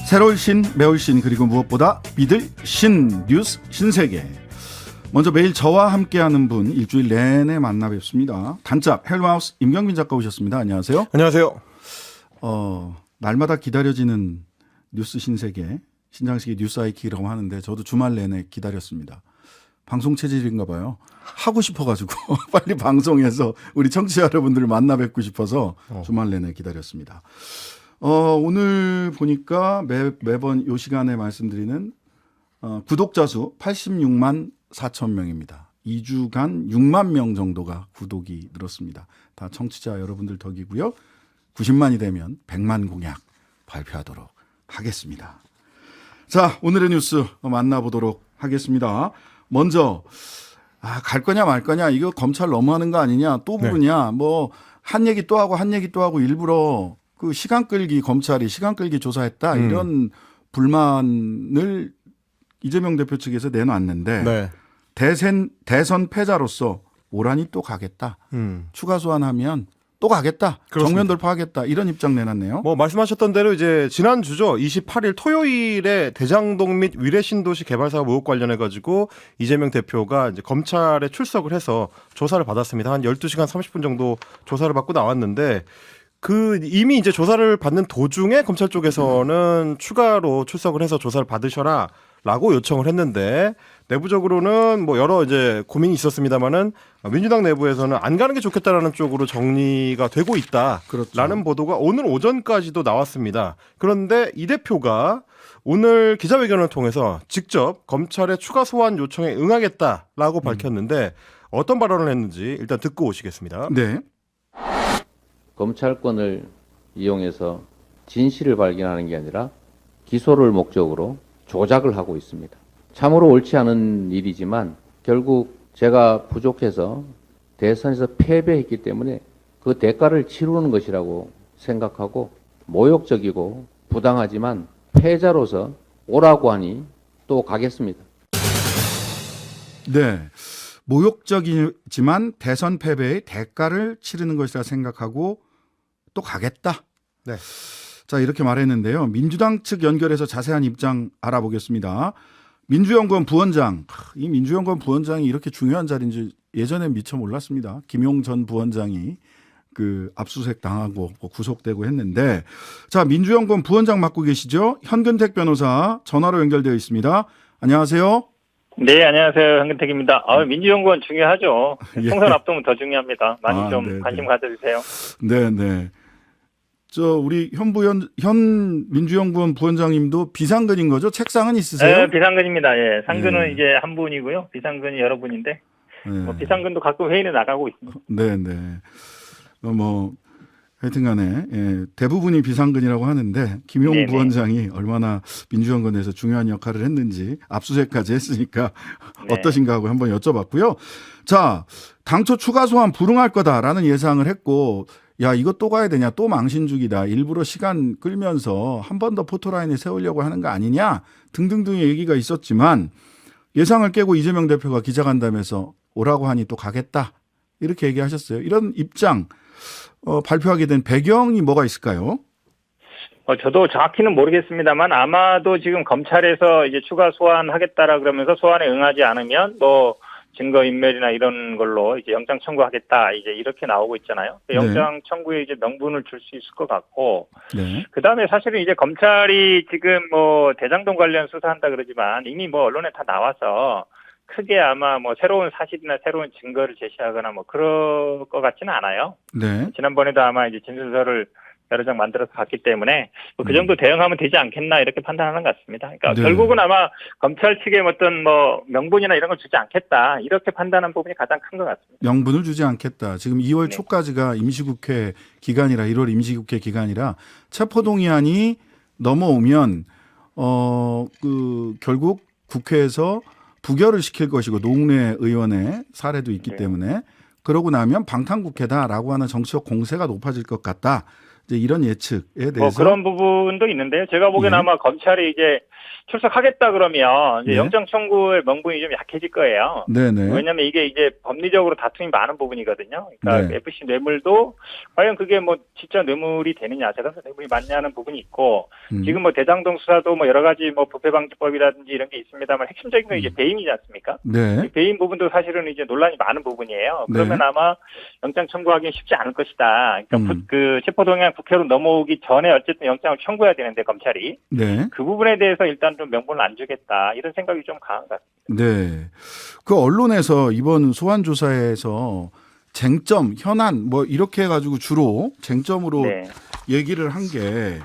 새로울 신, 매울 신, 그리고 무엇보다 믿을 신 뉴스 신세계. 먼저 매일 저와 함께하는 분 일주일 내내 만나 뵙습니다. 단짝 헬마우스 임경민 작가 오셨습니다. 안녕하세요. 안녕하세요. 날마다 기다려지는 뉴스 신세계, 신장식의 뉴스 아이키라고 하는데 저도 주말 내내 기다렸습니다. 방송 체질인가 봐요. 하고 싶어가지고 빨리 방송해서 우리 청취자 여러분들을 만나 뵙고 싶어서 주말 내내 기다렸습니다. 오늘 보니까 매번 이 시간에 말씀드리는 구독자 수 86만 4천 명입니다. 2주간 6만 명 정도가 구독이 늘었습니다. 다 청취자 여러분들 덕이고요. 90만이 되면 100만 공약 발표하도록 하겠습니다. 자, 오늘의 뉴스 만나보도록 하겠습니다. 먼저 갈 거냐 말 거냐, 이거 검찰 너무하는 거 아니냐, 또 부르냐, 뭐 한 얘기 또 하고 한 얘기 또 하고 일부러 그 시간 끌기, 검찰이 시간 끌기 조사했다, 이런 불만을 이재명 대표 측에서 내놨는데 네. 대선 패자로서 오란이 또 가겠다. 추가 소환하면 또 가겠다. 그렇습니다. 정면 돌파하겠다. 이런 입장 내놨네요. 뭐 말씀하셨던 대로 이제 지난주죠. 28일 토요일에 대장동 및 위례신도시 개발사업 의혹 관련해 가지고 이재명 대표가 이제 검찰에 출석을 해서 조사를 받았습니다. 한 12시간 30분 정도 조사를 받고 나왔는데 이미 이제 조사를 받는 도중에 검찰 쪽에서는 추가로 출석을 해서 조사를 받으셔라라고 요청을 했는데, 내부적으로는 뭐 여러 이제 고민이 있었습니다만은 민주당 내부에서는 안 가는 게 좋겠다라는 쪽으로 정리가 되고 있다라는 그렇죠. 보도가 오늘 오전까지도 나왔습니다. 그런데 이 대표가 오늘 기자회견을 통해서 직접 검찰의 추가 소환 요청에 응하겠다라고 밝혔는데, 어떤 발언을 했는지 일단 듣고 오시겠습니다. 네. 검찰권을 이용해서 진실을 발견하는 게 아니라 기소를 목적으로 조작을 하고 있습니다. 참으로 옳지 않은 일이지만 결국 제가 부족해서 대선에서 패배했기 때문에 그 대가를 치르는 것이라고 생각하고, 모욕적이고 부당하지만 패자로서 오라고 하니 또 가겠습니다. 네. 모욕적이지만 대선 패배의 대가를 치르는 것이라 생각하고 또 가겠다. 네. 자, 이렇게 말했는데요. 민주당 측 연결해서 자세한 입장 알아보겠습니다. 민주연구원 부원장, 이 민주연구원 부원장이 이렇게 중요한 자리인지 예전엔 미처 몰랐습니다. 김용 전 부원장이 그 압수수색 당하고 구속되고 했는데, 자, 민주연구원 부원장 맡고 계시죠? 현근택 변호사 전화로 연결되어 있습니다. 안녕하세요. 네, 안녕하세요. 현근택입니다. 민주연구원 중요하죠. 예. 총선 앞두면 더 중요합니다. 많이 좀 네, 관심 네. 가져주세요. 네, 네. 우리 현 민주연구원 부원장님도 비상근인 거죠? 책상은 있으세요? 네, 비상근입니다. 예, 상근은 예. 이제 한 분이고요. 비상근이 여러 분인데, 네. 뭐 비상근도 가끔 회의는 나가고 있습니다. 네, 네. 하여튼간에 대부분이 비상근이라고 하는데 김용 네네. 부원장이 얼마나 민주연구원에서 중요한 역할을 했는지 압수수색까지 했으니까 네. 어떠신가 하고 한번 여쭤봤고요. 자, 당초 추가 소환 불응할 거다라는 예상을 했고, 야, 이거 또 가야 되냐, 또 망신주기다, 일부러 시간 끌면서 한 번 더 포토라인에 세우려고 하는 거 아니냐 등등등의 얘기가 있었지만, 예상을 깨고 이재명 대표가 기자간담회에서 오라고 하니 또 가겠다 이렇게 얘기하셨어요. 이런 입장 발표하게 된 배경이 뭐가 있을까요? 저도 정확히는 모르겠습니다만 아마도 지금 검찰에서 이제 추가 소환하겠다라 그러면서 소환에 응하지 않으면 뭐 증거인멸이나 이런 걸로 이제 영장 청구하겠다, 이제 이렇게 나오고 있잖아요. 영장 청구에 이제 명분을 줄 수 있을 것 같고, 네. 그 다음에 사실은 이제 검찰이 지금 뭐 대장동 관련 수사한다 그러지만 이미 뭐 언론에 다 나와서 크게 아마 뭐 새로운 사실이나 새로운 증거를 제시하거나 뭐 그럴 것 같지는 않아요. 네. 지난번에도 아마 이제 진술서를 여러 장 만들어서 갔기 때문에 뭐 그 정도 대응하면 되지 않겠나 이렇게 판단하는 것 같습니다. 그러니까 네. 결국은 아마 검찰 측에 어떤 뭐 명분이나 이런 걸 주지 않겠다 이렇게 판단한 부분이 가장 큰 것 같습니다. 명분을 주지 않겠다. 지금 2월 네. 초까지가 임시국회 기간이라 1월 임시국회 기간이라 체포동의안이 넘어오면 결국 국회에서 부결을 시킬 것이고 노웅래 의원의 사례도 있기 네. 때문에 그러고 나면 방탄국회다라고 하는 정치적 공세가 높아질 것 같다. 이제 이런 예측에 뭐 대해서 그런 부분도 있는데요. 제가 보기에는 예. 아마 검찰이 이제 출석하겠다 그러면 이제 네. 영장 청구의 명분이 좀 약해질 거예요. 네네. 왜냐하면 이게 이제 법리적으로 다툼이 많은 부분이거든요. 그러니까 네. FC 뇌물도 과연 그게 뭐 진짜 뇌물이 되느냐, 재산세 뇌물이 맞냐는 부분이 있고 지금 뭐 대장동 수사도 뭐 여러 가지 뭐 부패방지법이라든지 이런 게 있습니다만 핵심적인 건 이제 배임이지 않습니까? 네. 이 배임 부분도 사실은 이제 논란이 많은 부분이에요. 네. 그러면 아마 영장 청구하기는 쉽지 않을 것이다. 그러니까 음. 그 체포동의안 국회로 넘어오기 전에 어쨌든 영장을 청구해야 되는데 검찰이 네. 그 부분에 대해서 일단 좀 명분을 안 주겠다 이런 생각이 좀 강한 것 같습니다. 네. 그 언론에서 이번 소환 조사에서 쟁점, 현안 뭐 이렇게 해가지고 주로 쟁점으로 네. 얘기를 한 게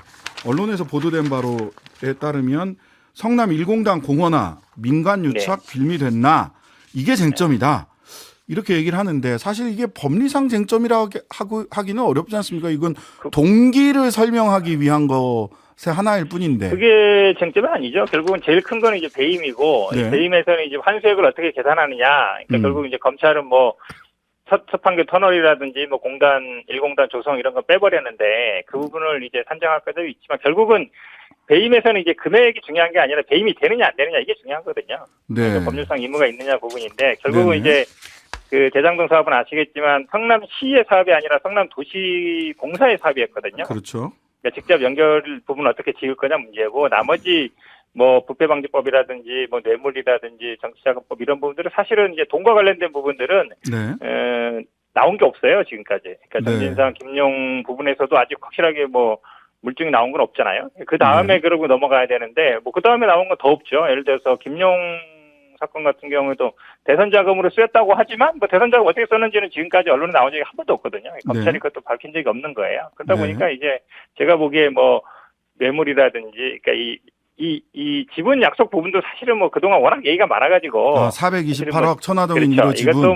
언론에서 보도된 바로에 따르면 성남 일공당 공원화 민간 유착 빌미됐나 이게 쟁점이다. 이렇게 얘기를 하는데 사실 이게 법리상 쟁점이라고 하기는 어렵지 않습니까? 이건 동기를 설명하기 위한 것의 하나일 뿐인데. 그게 쟁점이 아니죠. 결국은 제일 큰 거는 이제 배임이고 네. 배임에서는 이제 환수액을 어떻게 계산하느냐. 그러니까 결국 이제 검찰은 뭐 서판교 터널이라든지 뭐 일공단 조성 이런 거 빼버렸는데 그 부분을 이제 산정할 것도 있지만 결국은 배임에서는 이제 금액이 중요한 게 아니라 배임이 되느냐 안 되느냐 이게 중요하거든요. 네. 그러니까 법률상 의무가 있느냐 부분인데 결국은 네네. 이제 그 대장동 사업은 아시겠지만 성남시의 사업이 아니라 성남도시공사의 사업이었거든요. 그렇죠. 그러니까 직접 연결 부분 어떻게 지을 거냐 문제고 나머지 뭐 부패방지법이라든지 뭐 뇌물이라든지 정치자금법 이런 부분들은 사실은 이제 돈과 관련된 부분들은 네. 나온 게 없어요 지금까지. 그러니까 네. 정진상 김용 부분에서도 아직 확실하게 뭐 물증이 나온 건 없잖아요. 그 다음에 그러고 넘어가야 되는데 뭐 그 다음에 나온 건 더 없죠. 예를 들어서 김용 사건 같은 경우에도 대선 자금으로 쓰였다고 하지만 뭐 대선 자금 어떻게 썼는지는 지금까지 언론에 나온 적이 한 번도 없거든요. 검찰이 그것도 밝힌 적이 없는 거예요. 그러다 네. 보니까 이제 제가 보기에 뭐 뇌물이라든지 그러니까 이 지분 약속 부분도 사실은 뭐 그동안 워낙 얘기가 많아가지고 428억 천화동인 그렇죠. 1호 지분. 이것도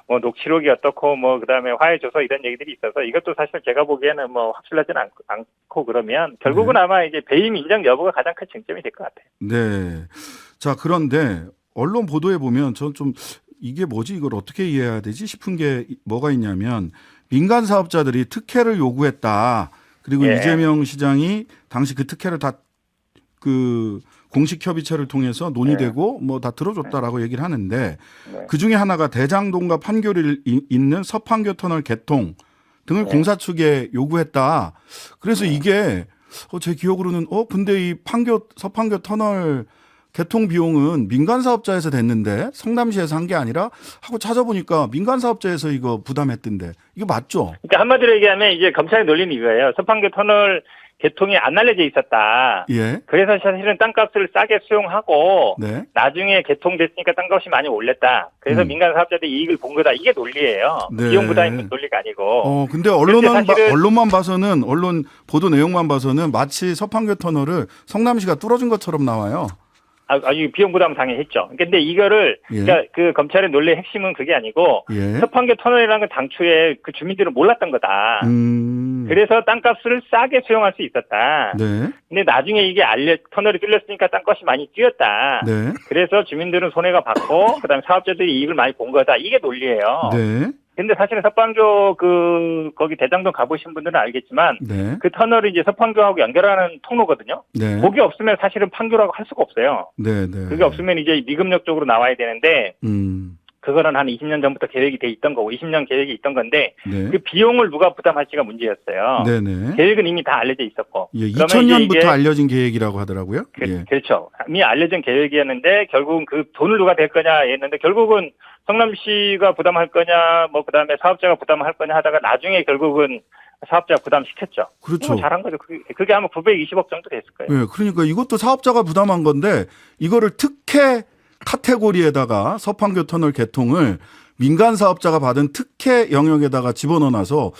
뭐 녹취록이 어떻고 뭐 그다음에 화해 조서 이런 얘기들이 있어서 이것도 사실 제가 보기에는 뭐 확실하지는 않고 그러면 결국은 아마 이제 배임 인정 여부가 가장 큰 쟁점이 될 것 같아요. 네. 자, 그런데 언론 보도에 보면 전 좀 이게 뭐지 이걸 어떻게 이해해야 되지 싶은 게 뭐가 있냐면 민간 사업자들이 특혜를 요구했다. 그리고 예. 이재명 시장이 당시 그 특혜를 다 그 공식 협의체를 통해서 논의되고 뭐 다 들어줬다라고 얘기를 하는데 그 중에 하나가 대장동과 판교를 잇는 서판교 터널 개통 등을 공사 측에 요구했다. 그래서 이게 제 기억으로는 근데 이 서판교 터널 개통 비용은 민간 사업자에서 됐는데 성남시에서 한 게 아니라 하고 찾아보니까 민간 사업자에서 이거 부담했던데 이거 맞죠? 그러니까 한마디로 얘기하면 이제 검찰이 놀린 이거예요. 서판교 터널 개통이 안 알려져 있었다. 예. 그래서 사실은 땅값을 싸게 수용하고 네. 나중에 개통됐으니까 땅값이 많이 올렸다. 그래서 민간 사업자들이 이익을 본 거다. 이게 논리예요. 네. 비용 부담이 논리가 아니고. 근데 그런데 사실은 언론만 봐서는 언론 보도 내용만 봐서는 마치 서판교 터널을 성남시가 뚫어준 것처럼 나와요. 아주 비용 부담 당연했죠. 근데 이거를 예. 그러니까 그 검찰의 논리의 핵심은 그게 아니고 예. 서판교 터널이라는 건 당초에 그 주민들은 몰랐던 거다. 그래서 땅값을 싸게 수용할 수 있었다. 네. 근데 나중에 이게 터널이 뚫렸으니까 땅값이 많이 뛰었다. 네. 그래서 주민들은 손해가 받고 그다음에 사업자들이 이익을 많이 본 거다. 이게 논리예요. 네. 근데 사실은 서판교 거기 대장동 가보신 분들은 알겠지만 네. 그 터널이 이제 서판교하고 연결하는 통로거든요. 네. 거기 없으면 사실은 판교라고 할 수가 없어요. 네. 네. 그게 없으면 이제 미금역 쪽으로 나와야 되는데 그거는 한 20년 전부터 계획이 돼 있던 거고 20년 계획이 있던 건데 네. 그 비용을 누가 부담할지가 문제였어요. 네네. 계획은 이미 다 알려져 있었고. 예, 그러면 2000년부터 이제 알려진 계획이라고 하더라고요. 예. 그렇죠. 이미 알려진 계획이었는데 결국은 그 돈을 누가 댈 거냐 했는데 결국은 성남시가 부담할 거냐 뭐 그다음에 사업자가 부담할 거냐 하다가 나중에 결국은 사업자 부담시켰죠. 그렇죠. 잘한 거죠. 그게 아마 920억 정도 됐을 거예요. 예, 그러니까 이것도 사업자가 부담한 건데 이거를 특혜 카테고리에다가 서판교 터널 개통을 민간 사업자가 받은 특혜 영역에다가 집어넣어놔서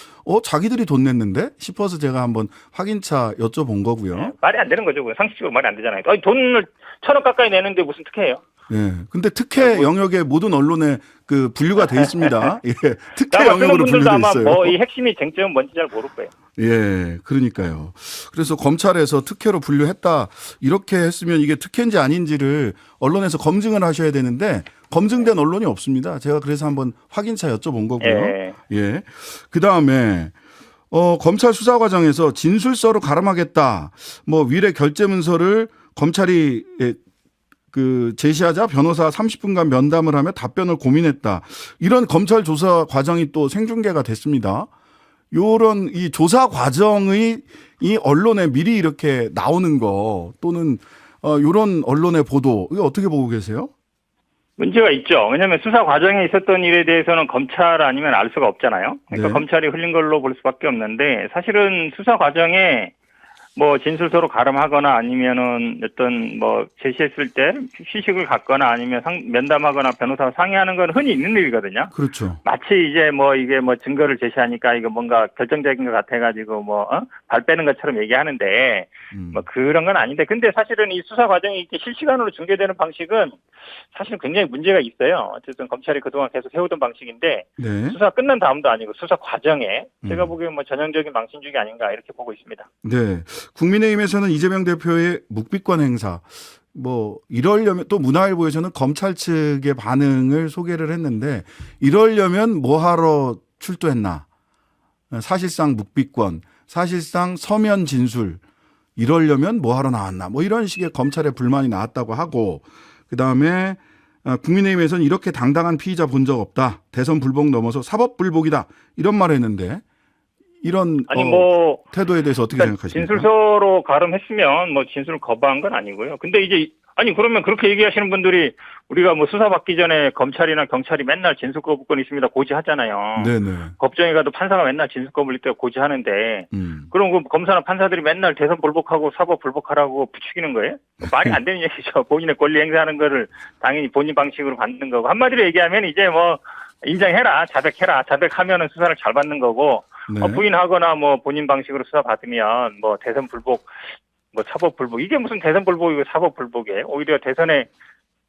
자기들이 돈 냈는데 싶어서 제가 한번 확인차 여쭤본 거고요. 말이 안 되는 거죠. 상식적으로 말이 안 되잖아요. 돈을 1,000억 가까이 내는데 무슨 특혜예요? 예. 근데 특혜 영역에 모든 언론에 그 분류가 돼 있습니다. 예. 특혜 아마 쓰는 영역으로 분들도 분류돼 아마 있어요. 이 핵심이 쟁점은 뭔지 잘 모를 거예요. 예, 그러니까요. 그래서 검찰에서 특혜로 분류했다 이렇게 했으면 이게 특혜인지 아닌지를 언론에서 검증을 하셔야 되는데 검증된 언론이 없습니다. 제가 그래서 한번 확인차 여쭤본 거고요. 예. 예. 그 다음에 검찰 수사 과정에서 진술서로 가름하겠다. 뭐 위례 결재 문서를 검찰이 제시하자 변호사 30분간 면담을 하며 답변을 고민했다. 이런 검찰 조사 과정이 또 생중계가 됐습니다. 요런 이 조사 과정의 이 언론에 미리 이렇게 나오는 거 또는 요런 언론의 보도 이거 어떻게 보고 계세요? 문제가 있죠. 왜냐하면 수사 과정에 있었던 일에 대해서는 검찰 아니면 알 수가 없잖아요. 그러니까 네. 검찰이 흘린 걸로 볼 수밖에 없는데 사실은 수사 과정에 뭐 진술서로 가름하거나 아니면은 어떤 뭐 제시했을 때 휴식을 갖거나 아니면 면담하거나 변호사와 상의하는 건 흔히 있는 일이거든요. 그렇죠. 마치 이제 뭐 이게 뭐 증거를 제시하니까 이거 뭔가 결정적인 것 같아가지고 뭐 발 빼는 것처럼 얘기하는데 뭐 그런 건 아닌데 근데 사실은 이 수사 과정이 이렇게 실시간으로 중계되는 방식은 사실 굉장히 문제가 있어요. 어쨌든 검찰이 그동안 계속 해오던 방식인데 네. 수사 끝난 다음도 아니고 수사 과정에 제가 보기엔 뭐 전형적인 망신주기 아닌가 이렇게 보고 있습니다. 네. 국민의힘에서는 이재명 대표의 묵비권 행사 뭐 이러려면 또 문화일보에서는 검찰 측의 반응을 소개를 했는데 이러려면 뭐하러 출두했나 사실상 묵비권 사실상 서면 진술 이러려면 뭐하러 나왔나 뭐 이런 식의 검찰의 불만이 나왔다고 하고 그다음에 국민의힘에서는 이렇게 당당한 피의자 본 적 없다 대선 불복 넘어서 사법 불복이다 이런 말을 했는데 이런 아니 뭐 태도에 대해서 어떻게 생각하십니까? 진술서로 가름했으면 뭐 진술을 거부한 건 아니고요. 근데 이제 아니 그러면 그렇게 얘기하시는 분들이 우리가 뭐 수사 받기 전에 검찰이나 경찰이 맨날 진술 거부권 있습니다 고지하잖아요. 네네. 법정에 가도 판사가 맨날 진술 거부일 때 고지하는데 그럼 그 검사나 판사들이 맨날 대선 불복하고 사법 불복하라고 부추기는 거예요? 말이 안 되는 얘기죠. 본인의 권리 행사하는 거를 당연히 본인 방식으로 받는 거고 한마디로 얘기하면 이제 뭐 인정해라 자백해라 자백하면은 수사를 잘 받는 거고 네. 부인하거나 뭐 본인 방식으로 수사 받으면 뭐 대선 불복 뭐 사법 불복 이게 무슨 대선 불복이고 사법 불복이에요. 오히려 대선에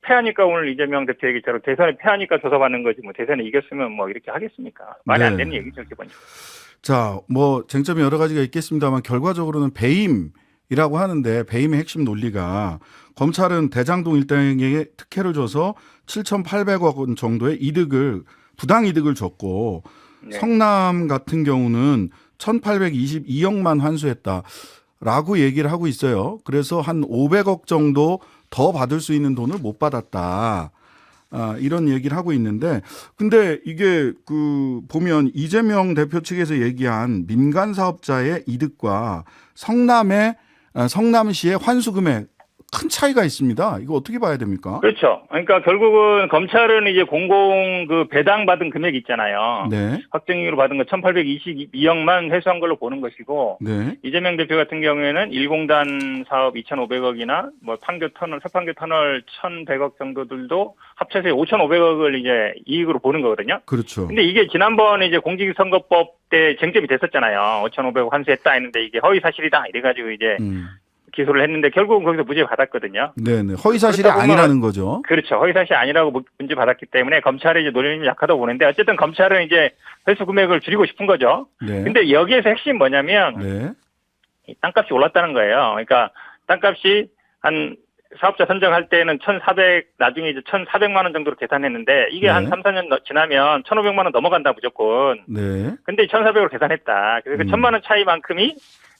패하니까 오늘 이재명 대표 얘기처럼 대선에 패하니까 조사받는 거지 뭐 대선에 이겼으면 뭐 이렇게 하겠습니까? 말이 안 되는 얘기죠 기본적으로. 자, 뭐 쟁점이 여러 가지가 있겠습니다만 결과적으로는 배임이라고 하는데 배임의 핵심 논리가 검찰은 대장동 일당에게 특혜를 줘서 7,800억 원 정도의 이득을 부당 이득을 줬고 네. 성남 같은 경우는 1,822억만 환수했다라고 얘기를 하고 있어요. 그래서 한 500억 정도 더 받을 수 있는 돈을 못 받았다. 이런 얘기를 하고 있는데 근데 이게 보면 이재명 대표 측에서 얘기한 민간 사업자의 이득과 성남시의 환수 금액 큰 차이가 있습니다. 이거 어떻게 봐야 됩니까? 그렇죠. 그러니까 결국은 검찰은 이제 공공 배당 받은 금액 있잖아요. 네. 확정이익으로 받은 거 1,822억만 회수한 걸로 보는 것이고 네. 이재명 대표 같은 경우에는 1공단 사업 2,500억이나 뭐 서판교 터널 1,100억 정도들도 합쳐서 5,500억을 이제 이익으로 보는 거거든요. 그렇죠. 근데 이게 지난번에 이제 공직선거법 때 쟁점이 됐었잖아요. 5,500억 환수했다 했는데 이게 허위 사실이다 이래가지고 이제 기소를 했는데 결국은 거기서 무죄 받았거든요. 네네. 허위 사실이 그렇다고 아니라는 거죠. 그렇죠. 허위 사실이 아니라고 문제 받았기 때문에 검찰의 이제 논리는 약하다고 보는데 어쨌든 검찰은 이제 회수 금액을 줄이고 싶은 거죠. 네. 근데 여기에서 핵심 뭐냐면 네. 이 땅값이 올랐다는 거예요. 그러니까 땅값이 한 사업자 선정할 때는 1,400 나중에 이제 1,400만 원 정도로 계산했는데 이게 네. 한 3, 4년 지나면 1,500만 원 넘어간다 무조건. 네. 근데 1,400으로 계산했다. 그래서 그 1,000만 원 차이만큼이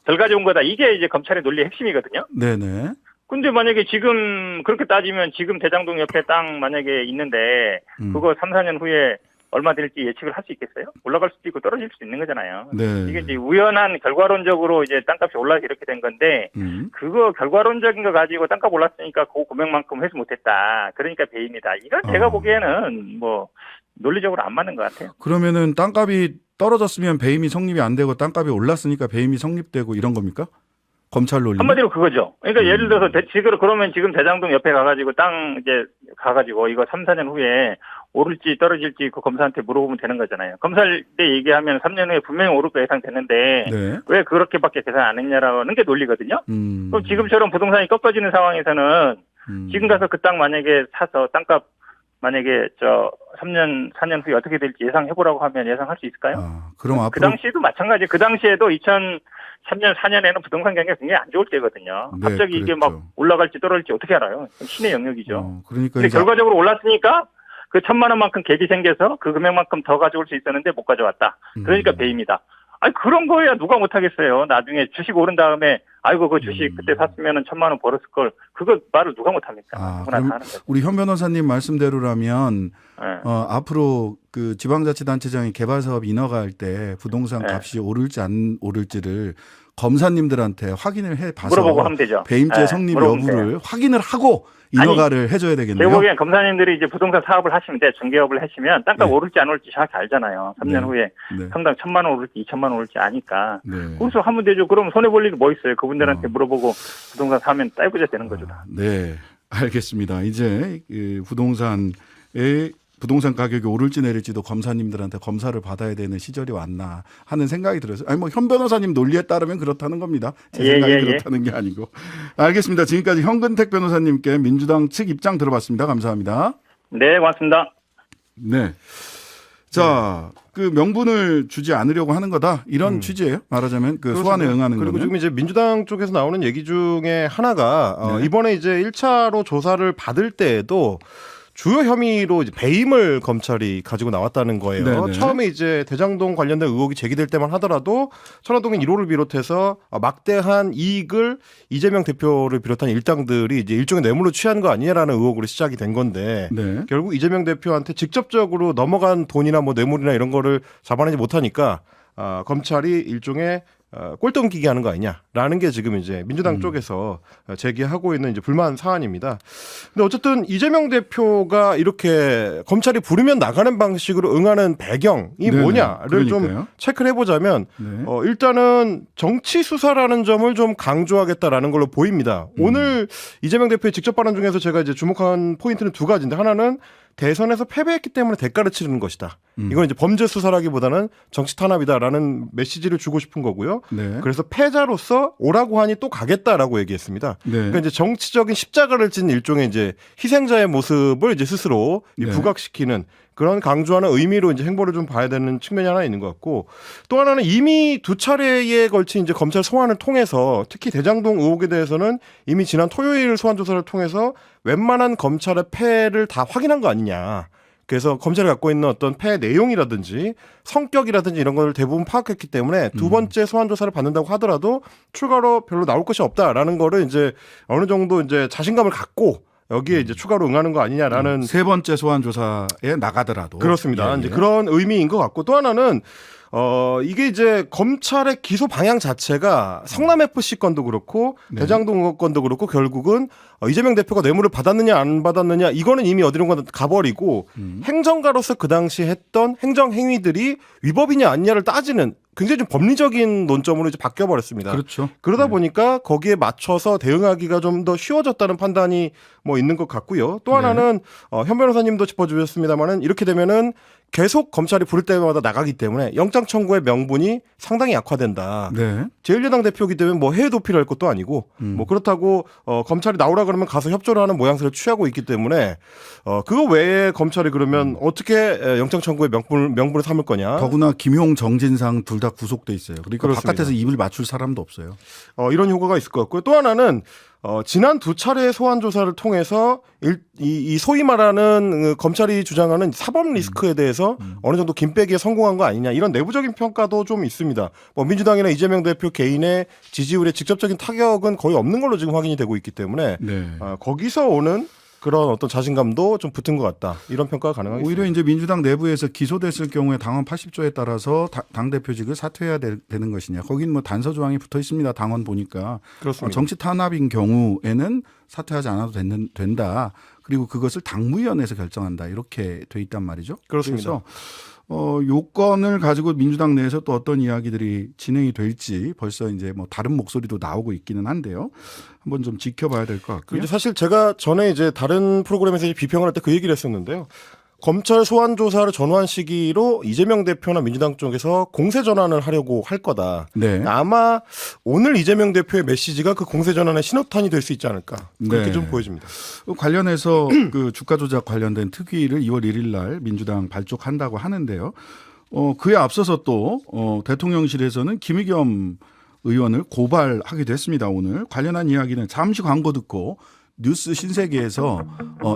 덜 가져온 거다. 이게 이제 검찰의 논리의 핵심이거든요. 네네. 근데 만약에 지금 그렇게 따지면 지금 대장동 옆에 땅 만약에 있는데 그거 3, 4년 후에 얼마 될지 예측을 할 수 있겠어요? 올라갈 수도 있고 떨어질 수도 있는 거잖아요. 네. 이게 이제 우연한 결과론적으로 이제 땅값이 올라서 이렇게 된 건데 그거 결과론적인 거 가지고 땅값 올랐으니까 그 금액만큼 회수 못했다. 그러니까 배임이다. 이건 제가 보기에는 뭐 논리적으로 안 맞는 것 같아요. 그러면은 땅값이 떨어졌으면 배임이 성립이 안 되고 땅값이 올랐으니까 배임이 성립되고 이런 겁니까? 검찰 논리. 한마디로 그거죠. 그러니까 예를 들어서 그러면 지금 대장동 옆에 가가지고 땅 이제 가가지고 이거 3, 4년 후에 오를지 떨어질지 그 검사한테 물어보면 되는 거잖아요. 검사할 때 얘기하면 3년 후에 분명히 오를 거 예상됐는데 네. 왜 그렇게밖에 계산 안 했냐라는 게 논리거든요. 그럼 지금처럼 부동산이 꺾어지는 상황에서는 지금 가서 그 땅 만약에 사서 땅값 만약에 3년, 4년 후에 어떻게 될지 예상해보라고 하면 예상할 수 있을까요? 그럼 앞으로 그 당시에도 마찬가지. 그 당시에도 2003년, 4년에는 부동산 경기가 굉장히 안 좋을 때거든요. 네, 갑자기 이게 그랬죠. 막 올라갈지 떨어질지 어떻게 알아요? 신의 영역이죠. 그러니까 근데 이제 결과적으로 올랐으니까 그 1,000만 원만큼 갭이 생겨서 그 금액만큼 더 가져올 수 있었는데 못 가져왔다. 그러니까 배임이다. 아니 그런 거야 누가 못하겠어요. 나중에 주식 오른 다음에 아이고 그 주식 그때 샀으면은 1,000만 원 벌었을 걸 그거 말을 누가 못합니까? 누구나 다 그럼 하는 거죠. 우리 현 변호사님 말씀대로라면 네. 앞으로 그 지방자치단체장이 개발 사업 인허가할 때 부동산 네. 값이 오를지 안 오를지를 검사님들한테 확인을 해봐서 물어보고 하면 되죠. 배임죄 네, 성립 물어보면 여부를 돼요. 확인을 하고 인허가를 해줘야 제가 되겠네요. 보기엔 검사님들이 이제 부동산 사업을 하시면 돼. 중개업을 하시면 땅값 네. 오를지 안 오를지 정확히 알잖아요. 3년 네. 후에 네. 평당 1,000만 원 오를지 2,000만 원 오를지 아니까. 네. 거기서 하면 되죠. 그럼 손해볼 일이 뭐 있어요. 그분들한테 물어보고 부동산 사면 따부자 되는 거죠. 다. 네, 알겠습니다. 이제 그 부동산 가격이 오를지 내릴지도 검사님들한테 검사를 받아야 되는 시절이 왔나 하는 생각이 들어서 아니 뭐 현 변호사님 논리에 따르면 그렇다는 겁니다. 제 생각이 그렇다는 게 아니고. 알겠습니다. 지금까지 현근택 변호사님께 민주당 측 입장 들어봤습니다. 감사합니다. 네, 고맙습니다. 네. 자, 그 명분을 주지 않으려고 하는 거다. 이런 취지예요. 말하자면 그 소환에 응하는 그리고 거는. 지금 이제 민주당 쪽에서 나오는 얘기 중에 하나가 네. 이번에 이제 1차로 조사를 받을 때에도 주요 혐의로 이제 배임을 검찰이 가지고 나왔다는 거예요. 네네. 처음에 이제 대장동 관련된 의혹이 제기될 때만 하더라도 천화동인 1호를 비롯해서 막대한 이익을 이재명 대표를 비롯한 일당들이 이제 일종의 뇌물로 취한 거 아니냐라는 의혹으로 시작이 된 건데 네. 결국 이재명 대표한테 직접적으로 넘어간 돈이나 뭐 뇌물이나 이런 거를 잡아내지 못하니까 검찰이 일종의 꼴등기기 하는 거 아니냐라는 게 지금 이제 민주당 쪽에서 제기하고 있는 이제 불만 사안입니다. 근데 어쨌든 이재명 대표가 이렇게 검찰이 부르면 나가는 방식으로 응하는 배경이 네네. 뭐냐를 좀 그러니까요. 체크를 해보자면 네. 일단은 정치 수사라는 점을 좀 강조하겠다라는 걸로 보입니다. 오늘 이재명 대표의 직접 발언 중에서 제가 이제 주목한 포인트는 두 가지인데 하나는 대선에서 패배했기 때문에 대가를 치르는 것이다. 이건 이제 범죄 수사라기보다는 정치 탄압이다라는 메시지를 주고 싶은 거고요. 네. 그래서 패자로서 오라고 하니 또 가겠다라고 얘기했습니다. 네. 그러니까 이제 정치적인 십자가를 진 일종의 이제 희생자의 모습을 이제 스스로 네. 부각시키는 그런 강조하는 의미로 이제 행보를 좀 봐야 되는 측면이 하나 있는 것 같고 또 하나는 이미 두 차례에 걸친 이제 검찰 소환을 통해서 특히 대장동 의혹에 대해서는 이미 지난 토요일 소환 조사를 통해서 웬만한 검찰의 패를 다 확인한 거 아니냐. 그래서 검찰이 갖고 있는 어떤 패 내용이라든지 성격이라든지 이런 걸 대부분 파악했기 때문에 두 번째 소환 조사를 받는다고 하더라도 추가로 별로 나올 것이 없다라는 거를 이제 어느 정도 이제 자신감을 갖고 여기에 이제 추가로 응하는 거 아니냐라는 세 번째 소환 조사에 나가더라도 그렇습니다. 예, 이제 예. 그런 의미인 것 같고 또 하나는 이게 이제 검찰의 기소 방향 자체가 성남 FC 건도 그렇고 네. 대장동 건도 그렇고 결국은 이재명 대표가 뇌물을 받았느냐 안 받았느냐 이거는 이미 어디론가 가버리고 행정가로서 그 당시 했던 행정 행위들이 위법이냐 아니냐를 따지는 굉장히 좀 법리적인 논점으로 이제 바뀌어 버렸습니다. 그렇죠. 그러다 네. 보니까 거기에 맞춰서 대응하기가 좀 더 쉬워졌다는 판단이 뭐 있는 것 같고요. 또 하나는 현 변호사님도 짚어주셨습니다만은 이렇게 되면은 계속 검찰이 부를 때마다 나가기 때문에 영장 청구의 명분이 상당히 약화된다. 네. 제1야당 대표이기 때문에 뭐 해외 도피를 할 것도 아니고 뭐 그렇다고 검찰이 나오라 그러면 가서 협조를 하는 모양새를 취하고 있기 때문에 그거 외에 검찰이 그러면 어떻게 영장 청구의 명분을 삼을 거냐. 더구나 김용 정진상 둘 다 구속돼 있어요. 그러니까 그렇습니다. 바깥에서 입을 맞출 사람도 없어요. 이런 효과가 있을 것 같고요. 또 하나는 지난 두 차례 소환 조사를 통해서 이 소위 말하는 검찰이 주장하는 사법 리스크에 대해서 어느 정도 김 빼기에 성공한 거 아니냐 이런 내부적인 평가도 좀 있습니다. 뭐 민주당이나 이재명 대표 개인의 지지율에 직접적인 타격은 거의 없는 걸로 지금 확인이 되고 있기 때문에 네. 거기서 오는 그런 어떤 자신감도 좀 붙은 것 같다. 이런 평가가 가능하겠습니다. 오히려 이제 민주당 내부에서 기소됐을 경우에 당원 80조에 따라서 당 대표직을 사퇴해야 되는 것이냐. 거긴 뭐 단서 조항이 붙어 있습니다. 당원 보니까 그렇습니다. 정치 탄압인 경우에는 사퇴하지 않아도 된다. 그리고 그것을 당무위원회에서 결정한다. 이렇게 돼 있단 말이죠. 그렇습니다. 그래서 요건을 가지고 민주당 내에서 또 어떤 이야기들이 진행이 될지 벌써 이제 뭐 다른 목소리도 나오고 있기는 한데요. 한번 좀 지켜봐야 될 것 같고요. 그리고 사실 제가 전에 이제 다른 프로그램에서 비평을 할 때 그 얘기를 했었는데요. 검찰 소환 조사를 전환 시기로 이재명 대표나 민주당 쪽에서 공세 전환을 하려고 할 거다. 네. 아마 오늘 이재명 대표의 메시지가 그 공세 전환의 신호탄이 될 수 있지 않을까. 그렇게 네. 좀 보여집니다. 관련해서 그 주가 조작 관련된 특위를 2월 1일 날 민주당 발족한다고 하는데요. 그에 앞서서 또 대통령실에서는 김의겸 의원을 고발하기도 했습니다. 오늘 관련한 이야기는 잠시 광고 듣고 뉴스 신세계에서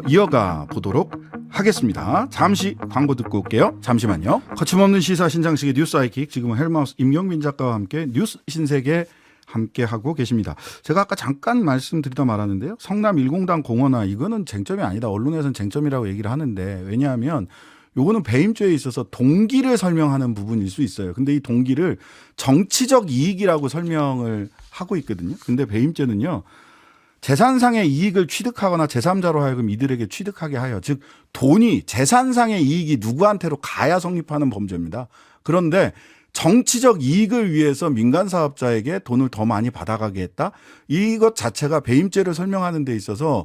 이어가 보도록 하겠습니다. 잠시 광고 듣고 올게요. 잠시만요. 거침없는 시사 신장식의 뉴스 아이킥, 지금은 헬마우스 임경민 작가와 함께 뉴스 신세계 함께 하고 계십니다. 제가 아까 잠깐 말씀드리다 말았는데요. 성남 일공단 공원화, 이거는 쟁점이 아니다. 언론에서는 쟁점이라고 얘기를 하는데, 왜냐하면 요거는 배임죄에 있어서 동기를 설명하는 부분일 수 있어요. 근데 이 동기를 정치적 이익이라고 설명을 하고 있거든요. 근데 배임죄는요, 재산상의 이익을 취득하거나 제3자로 하여금 이들에게 취득하게 하여, 즉 돈이, 재산상의 이익이 누구한테로 가야 성립하는 범죄입니다. 그런데 정치적 이익을 위해서 민간 사업자에게 돈을 더 많이 받아가게 했다, 이것 자체가 배임죄를 설명하는 데 있어서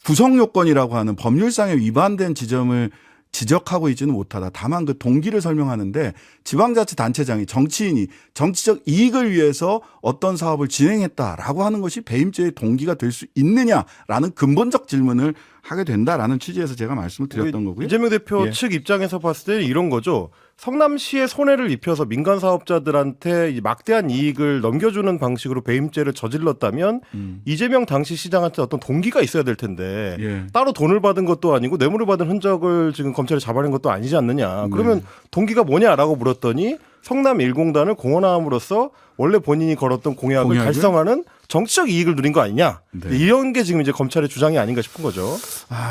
구성 요건이라고 하는 법률상에 위반된 지점을 지적하고 있지는 못하다. 다만 그 동기를 설명하는데, 지방자치단체장이, 정치인이 정치적 이익을 위해서 어떤 사업을 진행했다라고 하는 것이 배임죄의 동기가 될 수 있느냐라는 근본적 질문을 하게 된다라는 취지에서 제가 말씀을 드렸던 거고요. 이재명 대표 예. 측 입장에서 봤을 때 이런 거죠. 성남시에 손해를 입혀서 민간 사업자들한테 이 막대한 이익을 넘겨주는 방식으로 배임죄를 저질렀다면 이재명 당시 시장한테 어떤 동기가 있어야 될 텐데 예. 따로 돈을 받은 것도 아니고 뇌물을 받은 흔적을 지금 검찰이 잡아낸 것도 아니지 않느냐. 그러면 동기가 뭐냐라고 물었더니 성남 일공단을 공헌함으로써 원래 본인이 걸었던 공약을 달성하는 정치적 이익을 누린 거 아니냐. 네. 이런 게 지금 이제 검찰의 주장이 아닌가 싶은 거죠.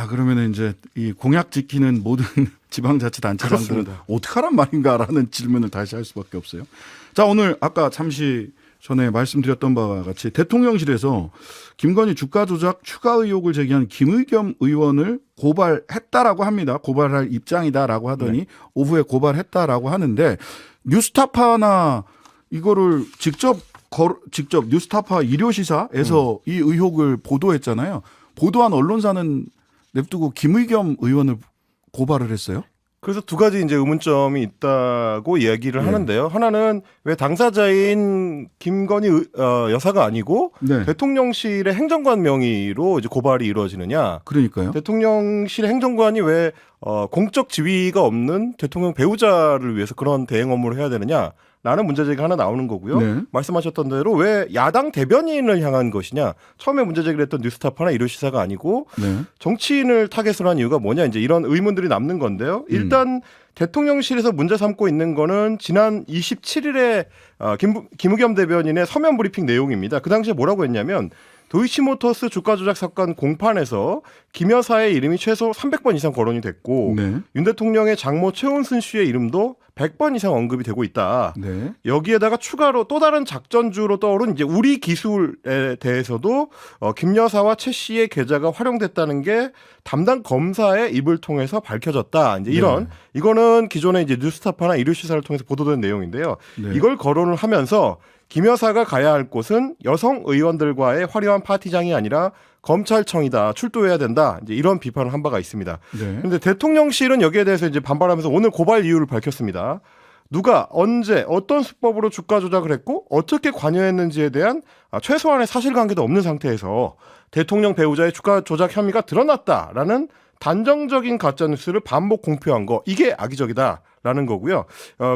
그러면 이제 이 공약 지키는 모든 지방자치단체장들은 어떡하란 말인가라는 질문을 다시 할 수밖에 없어요. 자, 오늘 아까 잠시 전에 말씀드렸던 바와 같이 대통령실에서 김건희 주가 조작 추가 의혹을 제기한 김의겸 의원을 고발했다라고 합니다. 고발할 입장이다라고 하더니 오후에 고발했다라고 하는데, 뉴스타파나 이거를 직접 뉴스타파 일요시사에서 이 의혹을 보도했잖아요. 보도한 언론사는 냅두고 김의겸 의원을 고발을 했어요. 그래서 두 가지 이제 의문점이 있다고 이야기를 하는데요. 하나는 왜 당사자인 김건희 여사가 아니고 대통령실의 행정관 명의로 이제 고발이 이루어지느냐? 그러니까요. 대통령실의 행정관이 왜 공적 지위가 없는 대통령 배우자를 위해서 그런 대행 업무를 해야 되느냐? 라는 문제제기가 하나 나오는 거고요. 네. 말씀하셨던 대로 왜 야당 대변인을 향한 것이냐. 처음에 문제제기를 했던 뉴스타파나 일요시사가 아니고 정치인을 타겟으로 한 이유가 뭐냐. 이제 이런 의문들이 남는 건데요. 일단 대통령실에서 문제 삼고 있는 거는 지난 27일에 김의겸 대변인의 서면 브리핑 내용입니다. 그 당시에 뭐라고 했냐면, 도이치모터스 주가 조작 사건 공판에서 김 여사의 이름이 최소 300번 이상 거론이 됐고 윤 대통령의 장모 최은순 씨의 이름도 100번 이상 언급이 되고 있다. 여기에다가 추가로 또 다른 작전주로 떠오른 이제 우리 기술에 대해서도 김 여사와 최 씨의 계좌가 활용됐다는 게 담당 검사의 입을 통해서 밝혀졌다. 이제 이런 이거는 기존에 이제 뉴스타파나 일요시사를 통해서 보도된 내용인데요. 이걸 거론을 하면서 김 여사가 가야 할 곳은 여성 의원들과의 화려한 파티장이 아니라 검찰청이다. 출두해야 된다. 이제 이런 비판을 한 바가 있습니다. 그런데 대통령실은 여기에 대해서 이제 반발하면서 오늘 고발 이유를 밝혔습니다. 누가 언제 어떤 수법으로 주가 조작을 했고 어떻게 관여했는지에 대한 최소한의 사실관계도 없는 상태에서 대통령 배우자의 주가 조작 혐의가 드러났다라는 단정적인 가짜뉴스를 반복 공표한 거, 이게 악의적이다라는 거고요.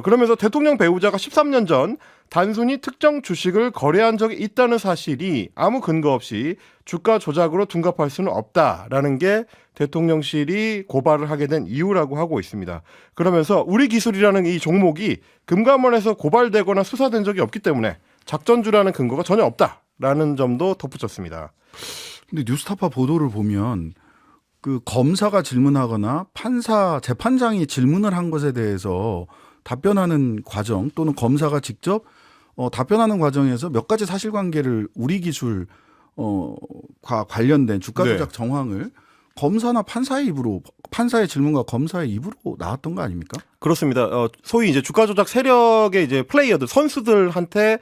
그러면서 대통령 배우자가 13년 전 단순히 특정 주식을 거래한 적이 있다는 사실이 아무 근거 없이 주가 조작으로 둔갑할 수는 없다라는 게 대통령실이 고발을 하게 된 이유라고 하고 있습니다. 그러면서 우리 기술이라는 이 종목이 금감원에서 고발되거나 수사된 적이 없기 때문에 작전주라는 근거가 전혀 없다라는 점도 덧붙였습니다. 근데 뉴스타파 보도를 보면 그 검사가 질문하거나 재판장이 질문을 한 것에 대해서 답변하는 과정, 또는 검사가 직접 답변하는 과정에서 몇 가지 사실관계를, 우리 기술과 관련된 주가 조작 정황을 검사나 판사의 입으로, 판사의 질문과 검사의 입으로 나왔던 거 아닙니까? 그렇습니다. 소위 이제 주가 조작 세력의 이제 플레이어들, 선수들한테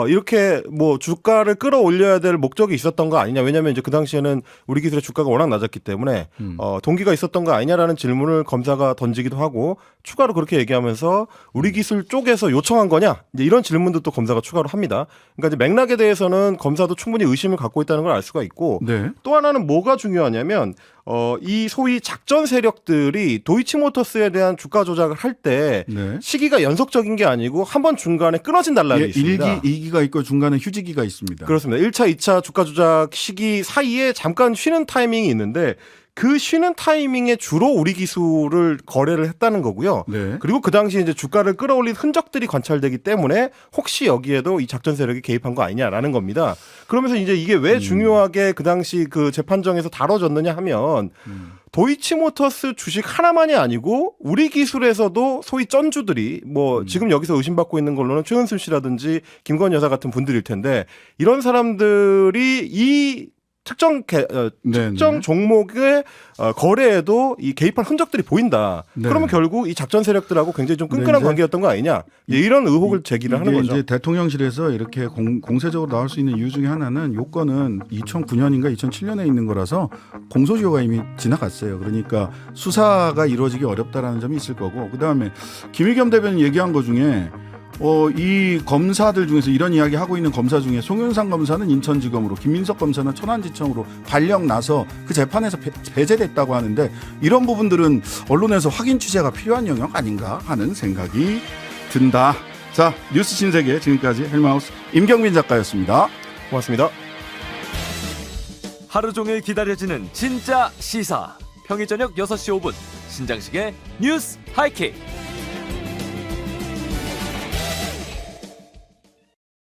이렇게 뭐 주가를 끌어올려야 될 목적이 있었던 거 아니냐. 왜냐하면 이제 그 당시에는 우리 기술의 주가가 워낙 낮았기 때문에 동기가 있었던 거 아니냐라는 질문을 검사가 던지기도 하고, 추가로 그렇게 얘기하면서 우리 기술 쪽에서 요청한 거냐, 이제 이런 질문도 또 검사가 추가로 합니다. 그러니까 이제 맥락에 대해서는 검사도 충분히 의심을 갖고 있다는 걸 알 수가 있고, 또 하나는 뭐가 중요하냐면 이 소위 작전 세력들이 도이치모터스에 대한 주가 조작을 할 때 네. 시기가 연속적인 게 아니고 한 번 중간에 끊어진 단락이 예, 있습니다. 1기, 2기가 있고 중간에 휴지기가 있습니다. 그렇습니다. 1차, 2차 주가 조작 시기 사이에 잠깐 쉬는 타이밍이 있는데 그 쉬는 타이밍에 주로 우리 기술을 거래를 했다는 거고요. 네. 그리고 그 당시 이제 주가를 끌어올린 흔적들이 관찰되기 때문에 혹시 여기에도 이 작전 세력이 개입한 거 아니냐라는 겁니다. 그러면서 이제 이게 왜 중요하게 그 당시 그 재판정에서 다뤄졌느냐 하면 도이치모터스 주식 하나만이 아니고 우리 기술에서도 소위 쩐주들이 뭐 지금 여기서 의심받고 있는 걸로는 최은순 씨라든지 김건 여사 같은 분들일 텐데 이런 사람들이 이 특정 네. 종목의 거래에도 이 개입한 흔적들이 보인다. 네. 그러면 결국 이 작전 세력들하고 굉장히 좀 끈끈한 네, 관계였던 거 아니냐. 이런 의혹을 제기를 하는 이게 거죠. 이제 대통령실에서 이렇게 공세적으로 나올 수 있는 이유 중에 하나는 요건은 2009년인가 2007년에 있는 거라서 공소시효가 이미 지나갔어요. 그러니까 수사가 이루어지기 어렵다라는 점이 있을 거고 그다음에 김의겸 대변인 얘기한 거 중에 이 검사들 중에서 이런 이야기 하고 있는 검사 중에 송윤상 검사는 인천지검으로 김민석 검사는 천안지청으로 발령 나서 그 재판에서 배제됐다고 하는데 이런 부분들은 언론에서 확인 취재가 필요한 영역 아닌가 하는 생각이 든다. 자, 뉴스 신세계 지금까지 헬마우스 임경민 작가였습니다. 고맙습니다. 하루 종일 기다려지는 진짜 시사. 평일 저녁 6시 5분 신장식의 뉴스 하이킥.